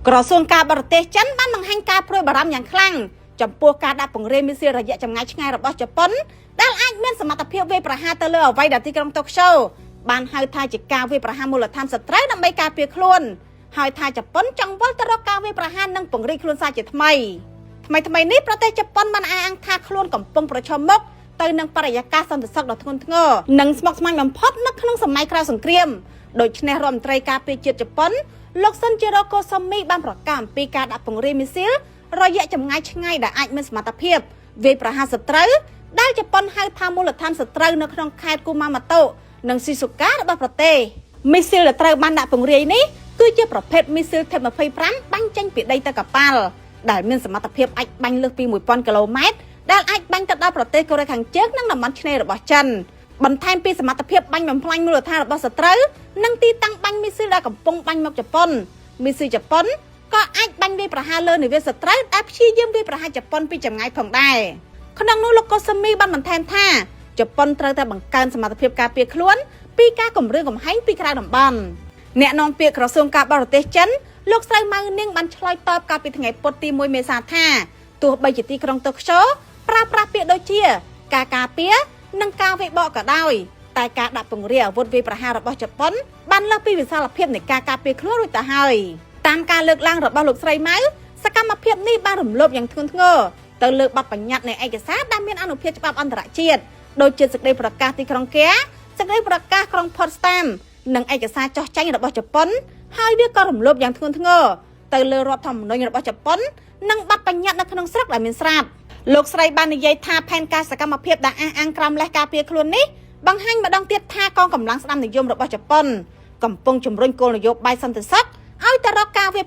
ក្រសួងការបរទេសចិនបានបង្ហាញការព្រួយបារម្ភយ៉ាងខ្លាំងចំពោះការដាក់ពង្រាយមីស៊ីលរយៈចម្ងាយឆ្ងាយរបស់ជប៉ុនដែលអាចមានសមត្ថភាពវាយប្រហារទៅលើអ្វីដែលទីក្រុងតូក្យូបានហៅថាជាការវាយប្រហារមូលដ្ឋានសត្រូវដើម្បីការពារខ្លួនហើយថាជប៉ុនចង់វិលទៅរកការវាយប្រហារនិងពង្រីកខ្លួនសាជាថ្មីនេះប្រទេសជប៉ុនបានអះអាងថាខ្លួនកំពុងប្រឈមមុខទៅនឹងបរិយាកាសសន្តិសុខដ៏ធ្ងន់ធ្ងរនិងស្មុគស្មាញបំផុតនៅក្នុងសម័យក្រោយសង្គ្រាមដូច្នេះរដ្ឋមន្ត្រីការពារជាតិជប៉ុនលោកស៊ិនជីរ៉ូកូសាមីបានប្រកាសអំពីការដាក់ពង្រាយមីស៊ីលរយៈចម្ងាយឆ្ងាយដែលអាចមានសមត្ថភាពវាយប្រហារសត្រូវដែលជប៉ុនហៅថាមូលដ្ឋានសត្រូវនៅក្នុងខេត្តគូម៉ាម៉ាតូនិងស៊ីស៊ូការបស់ប្រទេសមីស៊ីលដែលត្រូវបានដាក់ពង្រាយនេះគឺជាប្រភេទមីស៊ីលថេប25បាញ់ចេញពីដីទៅកប៉ាល់ដែលមានសមត្ថភាពអាចបាញ់លើសពី 1000 គីឡូម៉ែត្រដែលអាចបាញ់ទៅដល់ប្រទេសកូរ៉េខាងជើងនិងតំបន់ឆ្នេររបស់ចិនបន្ថែមពីសមត្ថភាពបាញ់បំផ្លាញមូលដ្ឋានរបស់សត្រូវនិងទីតាំងបាញ់មីស៊ីលដែលកំពុងបាញ់មកជប៉ុនមីស៊ីលជប៉ុនក៏អាចបាញ់វាយប្រហារលើនាវាសត្រូវដែលព្យាយាមវាយប្រហារជប៉ុនពីចម្ងាយផងដែរក្នុងនោះលោកកូសាមីបានបន្ថែមថាជប៉ុនត្រូវតែបង្កើនសមត្ថភាពការពារខ្លួនពីការគំរាមកំហែងពីក្រៅតំបន់អ្នកនាំពាក្យក្រសួងការបរទេសចិនលោកស្រីម៉ៅនាងបានឆ្លើយតបកាលពីថ្ងៃពុធទី1មេសាថាទោះបីជាទីក្រុងតូក្យូប្រើប្រាស់ពាក្យដូចជាការការពារនិងការវាយបកក៏ដោយតែការដាក់ពង្រាយអាវុធវាយប្រហាររបស់ជប៉ុនបានលើសពីវិសាលភាពនៃការការពារខ្លួនរួចទៅហើយតាមការលើកឡើងរបស់លោកស្រីម៉ៅសកម្មភាពនេះបានរំលោភយ៉ាងធ្ងន់ធ្ងរទៅលើបទបញ្ញត្តិនៃឯកសារដែលមានអនុភាពច្បាប់អន្តរជាតិដូចជាសេចក្តីប្រកាសទីក្រុងកែសេចក្តីប្រកាសក្រុងផតស្តាមនិងឯកសារចុះចាញ់របស់ជប៉ុនហើយវាក៏រំលោភយ៉ាងធ្ងន់ធ្ងរទៅលើរដ្ឋធម្មនុញ្ញរបស់ជប៉ុននិងបទបញ្ញត្តិនៅក្នុងស្រុកដែលមានស្រាប់លោកស្រីបាននិយាយថាផែនការសកម្មភាពដែលអះអាងក្រមលេះការពារខ្លួននេះបង្ហាញម្ដងទៀតថាកងកម្លាំងស្ដាំនិយមរបស់ជប៉ុនកំពុងជំរុញគោលនយោបាយសន្តិសុខឲ្យទៅរកការវាយ